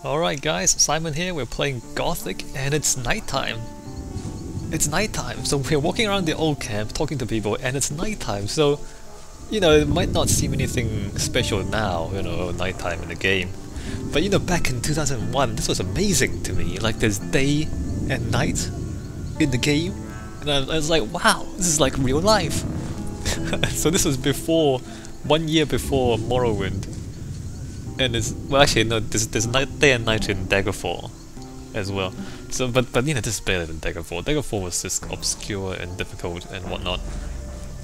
Alright guys, Simon here, we're playing Gothic and it's nighttime. It's nighttime, so we're walking around the old camp talking to people and it's nighttime, so it might not seem anything special now, nighttime in the game. But back in 2001, this was amazing to me, like there's day and night in the game. And I was like, wow, this is like real life. So this was before, 1 year before Morrowind. And it's, well actually no, there's night, day and night in Daggerfall as well. So but this is better than Daggerfall. Daggerfall was just obscure and difficult and whatnot.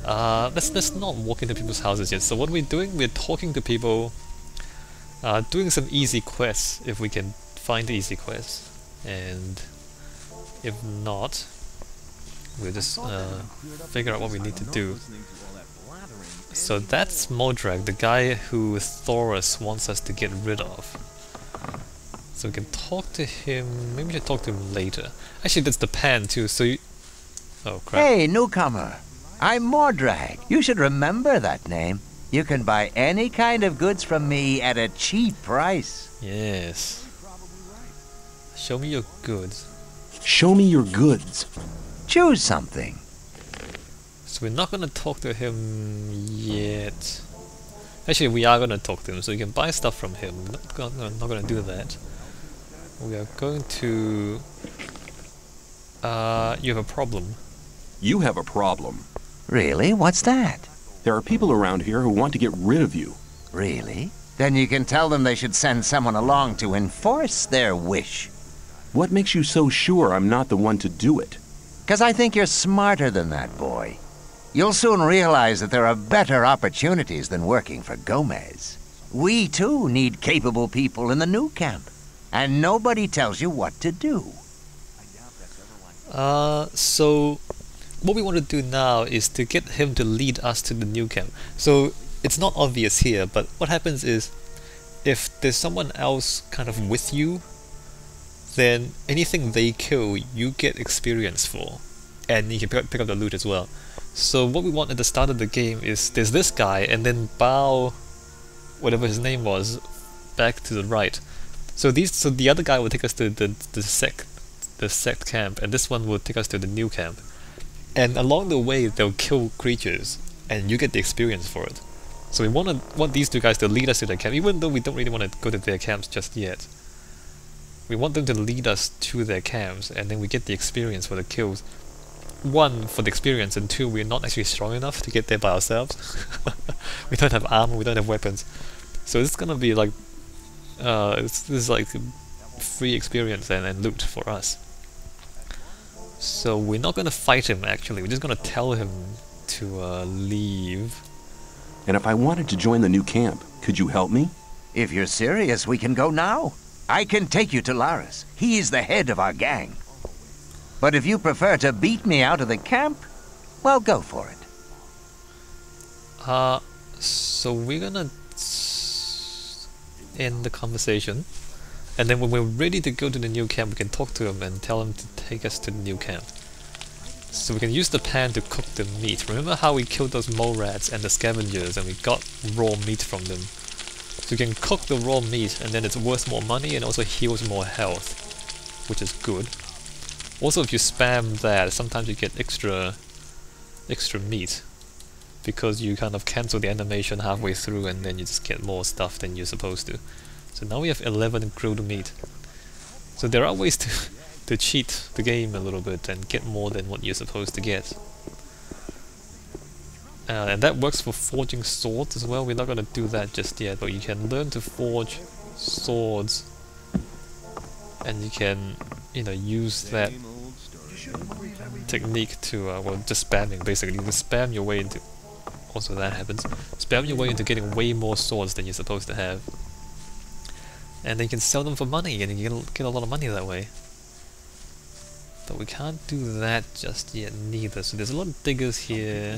Let's not walk into people's houses yet. So what are we doing? We're talking to people, doing some easy quests if we can find the easy quests, and if not, we'll just figure out what we need to do. So that's Modrag, the guy who Thoros wants us to get rid of. So we can talk to him, maybe we should talk to him later. Actually that's the pan too, so you... Oh crap. Hey, newcomer! I'm Mordrag. You should remember that name. You can buy any kind of goods from me at a cheap price. Yes. Show me your goods. Show me your goods. Choose something. So we're not gonna talk to him yet. Actually, we are gonna talk to him, so you can buy stuff from him. We're not gonna do that. We are going to... you have a problem. You have a problem. Really? What's that? There are people around here who want to get rid of you. Really? Then you can tell them they should send someone along to enforce their wish. What makes you so sure I'm not the one to do it? 'Cause I think you're smarter than that, boy. You'll soon realize that there are better opportunities than working for Gomez. We, too, need capable people in the new camp. And nobody tells you what to do. So what we want to do now is to get him to lead us to the new camp. So it's not obvious here, but what happens is if there's someone else kind of with you, then anything they kill, you get experience for. And you can pick up the loot as well. So what we want at the start of the game is there's this guy and then bow whatever his name was back to the right. So the other guy will take us to the sect camp, and this one will take us to the new camp. And along the way they'll kill creatures and you get the experience for it. So we want these two guys to lead us to their camp, even though we don't really want to go to their camps just yet. We want them to lead us to their camps and then we get the experience for the kills. One, for the experience, and two, we're not actually strong enough to get there by ourselves. We don't have armor, we don't have weapons. So it's gonna be like, this is like free experience and loot for us. So we're not gonna fight him actually, we're just gonna tell him to leave. And if I wanted to join the new camp, could you help me? If you're serious, we can go now. I can take you to Laris. He is the head of our gang. But if you prefer to beat me out of the camp, well, go for it. So we're gonna end the conversation, and then when we're ready to go to the new camp, we can talk to him and tell him to take us to the new camp. So we can use the pan to cook the meat. Remember how we killed those mole rats and the scavengers and we got raw meat from them? So we can cook the raw meat and then it's worth more money and also heals more health, which is good. Also, if you spam that, sometimes you get extra meat, because you kind of cancel the animation halfway through and then you just get more stuff than you're supposed to. So now we have 11 grilled meat. So there are ways to cheat the game a little bit and get more than what you're supposed to get. And that works for forging swords as well. We're not going to do that just yet, but you can learn to forge swords and you can use that technique to, well, just spamming basically. You just spam your way into, also that happens, spam your way into getting way more swords than you're supposed to have. And then you can sell them for money and you can get a lot of money that way. But we can't do that just yet neither, so there's a lot of diggers here.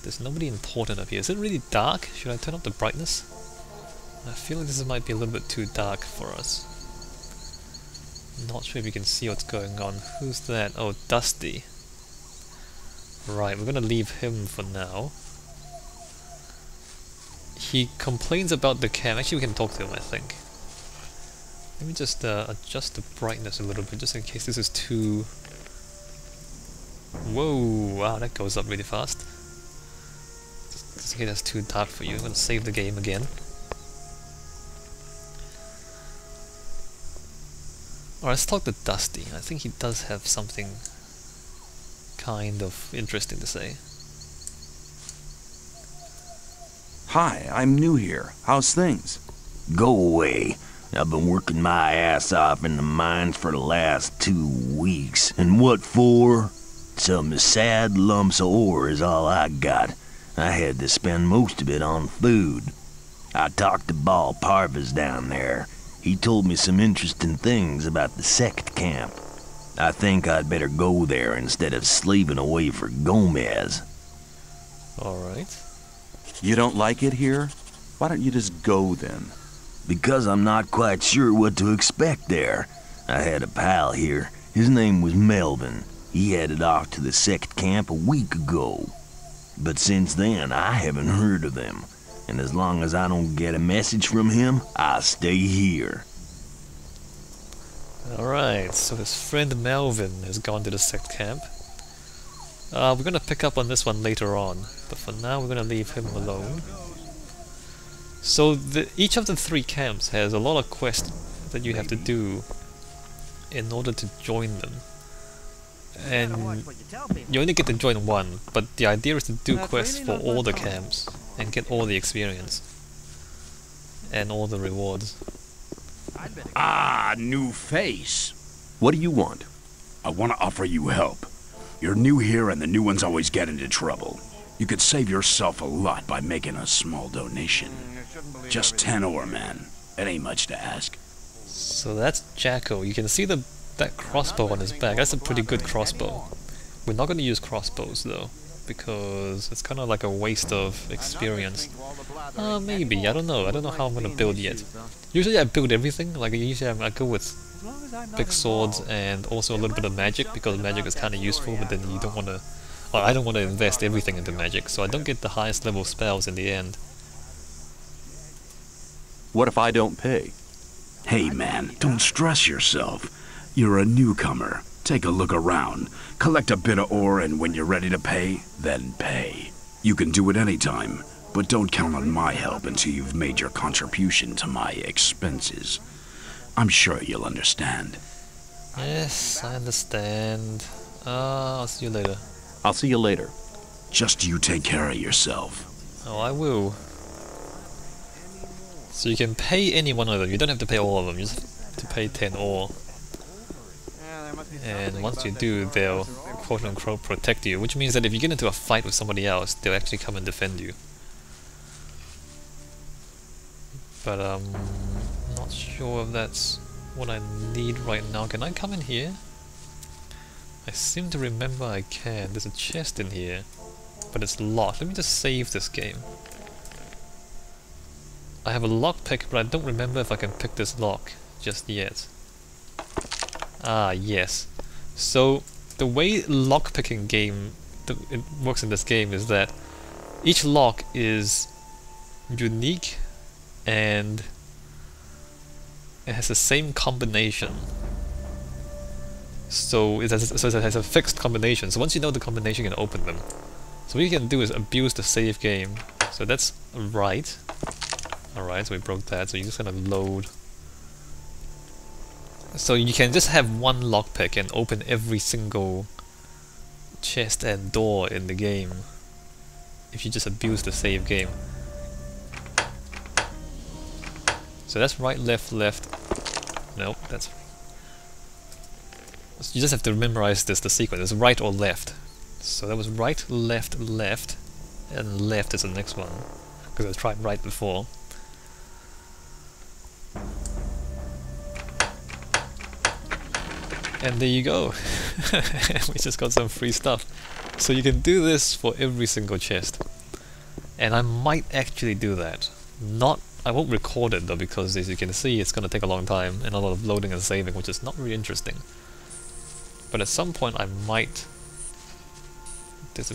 There's nobody important up here. Is it really dark? Should I turn up the brightness? I feel like this might be a little bit too dark for us. Not sure if you can see what's going on. Who's that? Oh, Dusty. Right, we're gonna leave him for now. He complains about the camp. Actually, we can talk to him, I think. Let me just adjust the brightness a little bit, just in case this is too... Whoa, wow, that goes up really fast. Just in case that's too dark for you, I'm gonna save the game again. Alright, let's talk to Dusty. I think he does have something kind of interesting to say. Hi, I'm new here. How's things? Go away. I've been working my ass off in the mines for the last 2 weeks. And what for? Some sad lumps of ore is all I got. I had to spend most of it on food. I talked to Ball Parvis down there. He told me some interesting things about the sect camp. I think I'd better go there instead of slaving away for Gomez. Alright. You don't like it here? Why don't you just go then? Because I'm not quite sure what to expect there. I had a pal here. His name was Melvin. He headed off to the sect camp a week ago. But since then, I haven't heard of him. And as long as I don't get a message from him, I'll stay here. Alright, so his friend Melvin has gone to the sect camp. We're gonna pick up on this one later on, but for now we're gonna leave him alone. So each of the 3 camps has a lot of quests that you have to do in order to join them. And you only get to join one, but the idea is to do quests for all the camps and get all the experience and all the rewards. Ah, new face. What do you want? I want to offer you help. You're new here and the new ones always get into trouble. You could save yourself a lot by making a small donation. Just 10 ore, man. It ain't much to ask. So that's Jacko. You can see that crossbow on his back. That's a pretty good crossbow. We're not going to use crossbows though, because it's kind of like a waste of experience. Maybe. I don't know. I don't know how I'm going to build yet. Usually I build everything. Like usually I go with big swords and also a little bit of magic, because magic is kind of useful, but then you don't want to... Well, I don't want to invest everything into magic, so I don't get the highest level spells in the end. What if I don't pay? Hey, man, don't stress yourself. You're a newcomer. Take a look around. Collect a bit of ore, and when you're ready to pay, then pay. You can do it anytime, but don't count on my help until you've made your contribution to my expenses. I'm sure you'll understand. Yes, I understand. I'll see you later. I'll see you later. Just you take care of yourself. Oh, I will. So you can pay any one of them. You don't have to pay all of them. You just have to pay 10 ore. And once you do, they'll quote-unquote protect you, which means that if you get into a fight with somebody else, they'll actually come and defend you. But not sure if that's what I need right now. Can I come in here? I seem to remember I can. There's a chest in here, but it's locked. Let me just save this game. I have a lockpick, but I don't remember if I can pick this lock just yet. Ah, yes. So the way lockpicking it works in this game is that each lock is unique and it has the same combination. So it has a fixed combination. So once you know the combination, you can open them. So what you can do is abuse the save game. So that's right. Alright, so we broke that. So you're just gonna load. So you can just have one lockpick and open every single chest and door in the game if you just abuse the save game. So that's right, left, left. Nope, that's... You just have to memorize the sequence. It's right or left. So that was right, left, left, and left is the next one, because I tried right before. And there you go. We just got some free stuff. So you can do this for every single chest. And I might actually do that. I won't record it though, because as you can see it's going to take a long time and a lot of loading and saving, which is not really interesting. But at some point I might... it's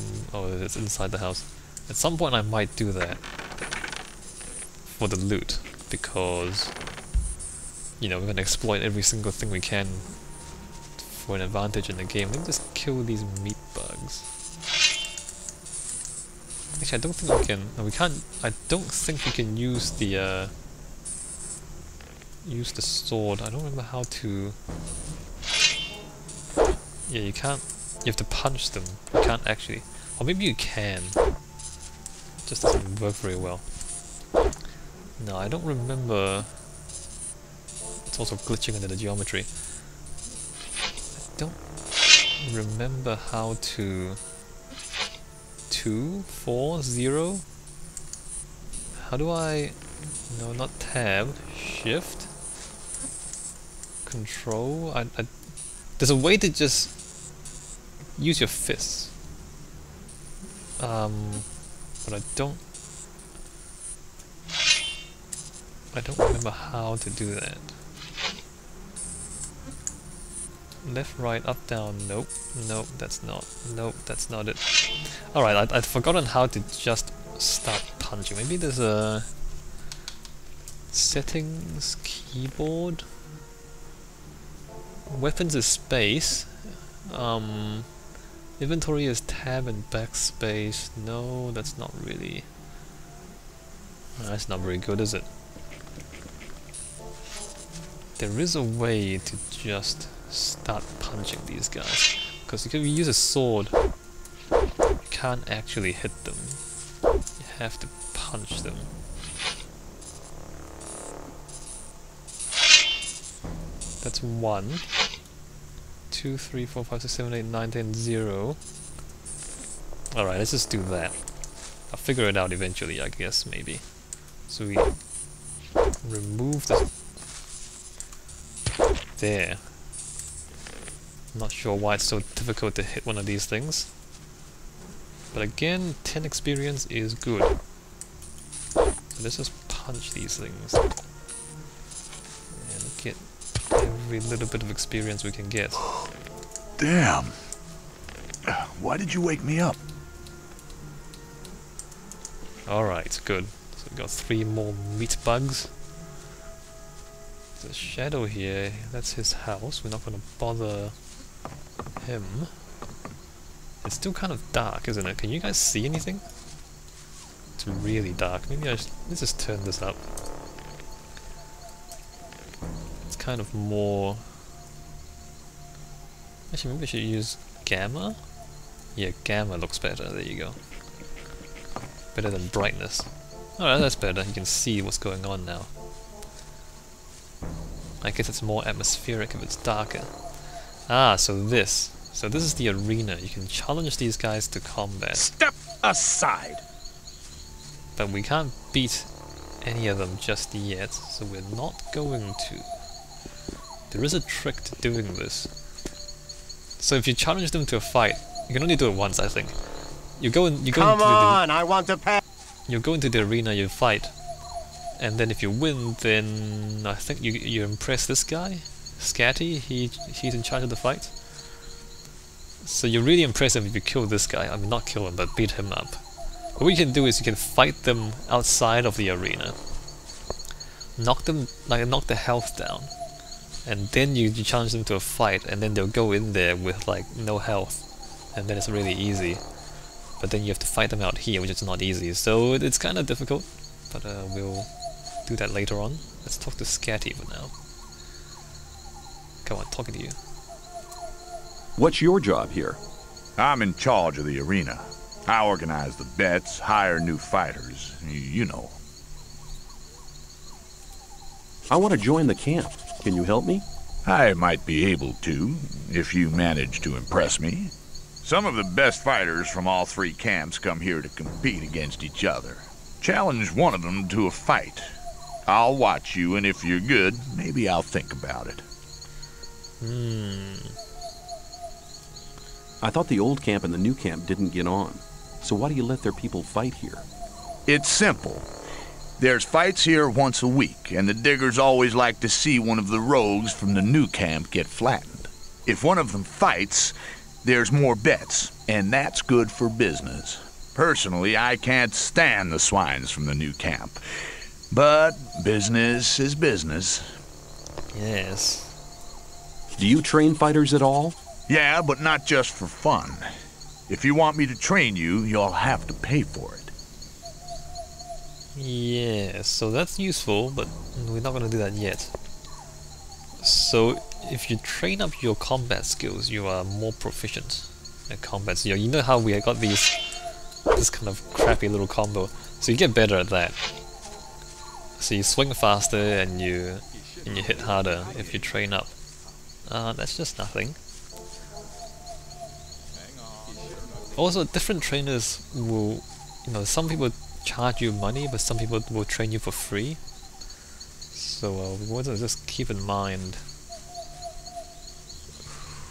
inside the house. At some point I might do that for the loot, because you know, we're gonna exploit every single thing we can for an advantage in the game. Let me just kill these meat bugs. Actually, I don't think we can. No, we can't. I don't think we can use the sword. I don't remember how to. Yeah, you can't. You have to punch them. You can't actually. Or maybe you can. It just doesn't work very well. No, I don't remember. It's also glitching under the geometry. I don't remember how to 2, 4, 0. How do I? No, not tab. Shift. Control. There's a way to just use your fists. But I don't remember how to do that. Left, right, up, down. Nope. Nope, that's not. Nope, that's not it. Alright, I'd forgotten how to just start punching. Maybe there's a settings, keyboard. Weapons is space. Inventory is tab and backspace. No, that's not really. That's not very good, is it? There is a way to just start punching these guys. Because if you use a sword, you can't actually hit them. You have to punch them. That's 1, 2, 3, 4, 5, 6, 7, 8, 9, 10, 0. Alright, let's just do that. I'll figure it out eventually, I guess, maybe. So we remove the... There. I'm not sure why it's so difficult to hit one of these things. But again, 10 experience is good. So let's just punch these things. And get every little bit of experience we can get. Damn. Why did you wake me up? Alright, good. So we got 3 more meat bugs. There's a shadow here. That's his house. We're not going to bother him. It's still kind of dark, isn't it? Can you guys see anything? It's really dark. Maybe let's just turn this up. It's kind of more... Actually, maybe I should use gamma? Yeah, gamma looks better. There you go. Better than brightness. Alright, that's better. You can see what's going on now. I guess it's more atmospheric if it's darker. Ah, so this. So this is the arena. You can challenge these guys to combat. Step aside! But we can't beat any of them just yet, so we're not going to. There is a trick to doing this. So if you challenge them to a fight, you can only do it once, I think. You go into I want to pay. You go into the arena, you fight, and then if you win, then I think you impress this guy, Scatty. He's in charge of the fight. So you really impress him if you kill this guy. I mean, not kill him, but beat him up. What you can do is you can fight them outside of the arena, knock the health down, and then you challenge them to a fight, and then they'll go in there with like no health, and then it's really easy. But then you have to fight them out here, which is not easy. So it's kind of difficult, but we'll do that later on. Let's talk to Scatty for now. Come on, talking to you. What's your job here? I'm in charge of the arena. I organize the bets, hire new fighters, you know. I want to join the camp. Can you help me? I might be able to, if you manage to impress me. Some of the best fighters from all 3 camps come here to compete against each other. Challenge one of them to a fight. I'll watch you, and if you're good, maybe I'll think about it. I thought the old camp and the new camp didn't get on. So why do you let their people fight here? It's simple. There's fights here once a week, and the diggers always like to see one of the rogues from the new camp get flattened. If one of them fights, there's more bets, and that's good for business. Personally, I can't stand the swines from the new camp. But business is business. Yes. Do you train fighters at all? Yeah, but not just for fun. If you want me to train you, you'll have to pay for it. Yeah, so that's useful, but we're not gonna do that yet. So, if you train up your combat skills, you are more proficient at combat. So, you know how we got this kind of crappy little combo. So you get better at that. So you swing faster and you hit harder if you train up. That's just nothing. Also, different trainers will, some people charge you money, but some people will train you for free. So we want to just keep in mind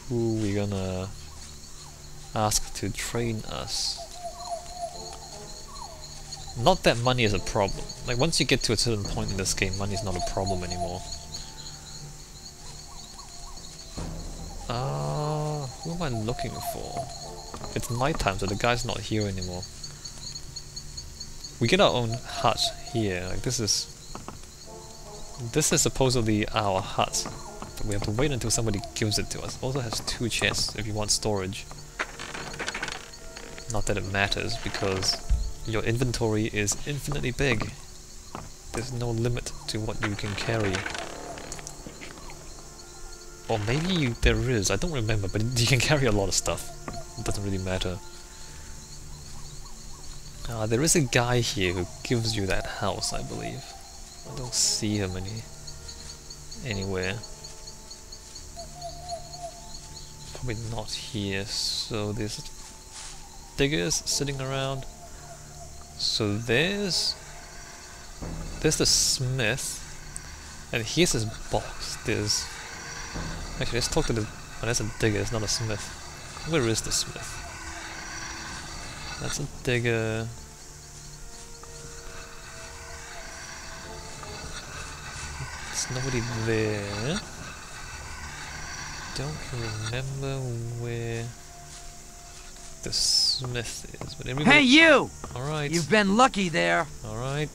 who we're gonna ask to train us. Not that money is a problem. Like, once you get to a certain point in this game, money is not a problem anymore. Who am I looking for? It's nighttime, so the guy's not here anymore. We get our own hut here. Like, this is supposedly our hut, but we have to wait until somebody gives it to us. Also has 2 chests if you want storage. Not that it matters, because your inventory is infinitely big. There's no limit to what you can carry. Or maybe there is, I don't remember, but you can carry a lot of stuff. It doesn't really matter. There is a guy here who gives you that house, I believe. I don't see him anywhere. Probably not here, so there's diggers sitting around. So there's the smith, and here's his box. Actually, let's talk to the... Oh, that's a digger, it's not a smith. Where is the smith? That's a digger. There's nobody there. Don't remember where the smith is, but everybody... Hey, you! Alright. You've been lucky there. Alright.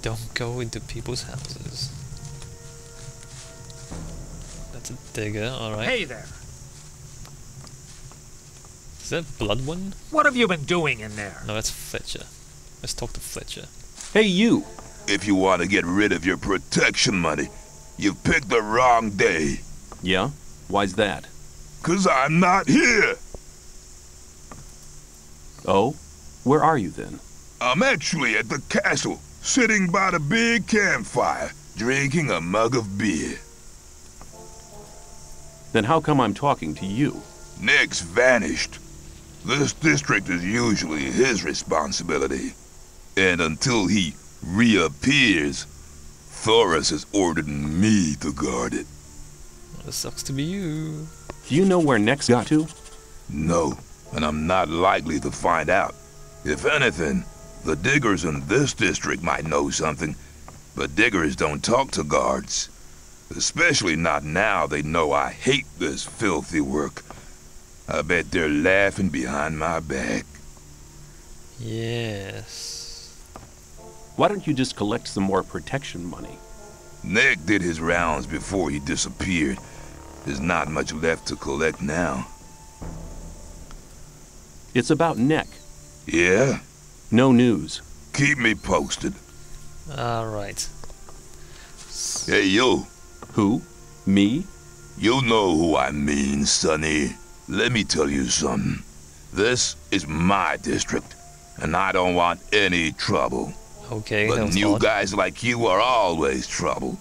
Don't go into people's houses. That's a digger, alright. Hey there. Is that Blood One? What have you been doing in there? No, that's Fletcher. Let's talk to Fletcher. Hey, you! If you want to get rid of your protection money, you've picked the wrong day. Yeah? Why's that? 'Cause I'm not here. Oh? Where are you then? I'm actually at the castle, sitting by the big campfire, drinking a mug of beer. Then how come I'm talking to you? Nick's vanished. This district is usually his responsibility. And until he reappears, Thoris has ordered me to guard it. Well, it sucks to be you. Do you know where Nex got to? No, and I'm not likely to find out. If anything, the diggers in this district might know something, but diggers don't talk to guards. Especially not now they know I hate this filthy work. I bet they're laughing behind my back. Yes. Why don't you just collect some more protection money? Nick did his rounds before he disappeared. There's not much left to collect now. It's about Neck. Yeah? No news. Keep me posted. Alright. Hey, you. Who? Me? You know who I mean, Sonny. Let me tell you something. This is my district, and I don't want any trouble. Okay, that But was new odd. guys like you are always trouble.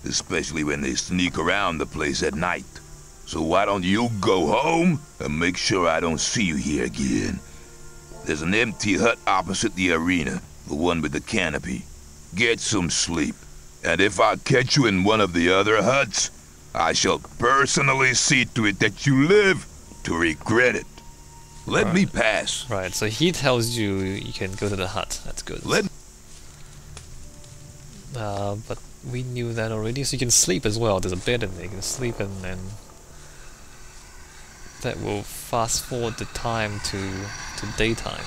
Especially when they sneak around the place at night. So why don't you go home and make sure I don't see you here again? There's an empty hut opposite the arena, the one with the canopy. Get some sleep. And if I catch you in one of the other huts, I shall personally see to it that you live to regret it. Let me pass. Right, so he tells you you can go to the hut. That's good. But we knew that already, so you can sleep as well. There's a bed in there, you can sleep and then that will fast forward the time to daytime.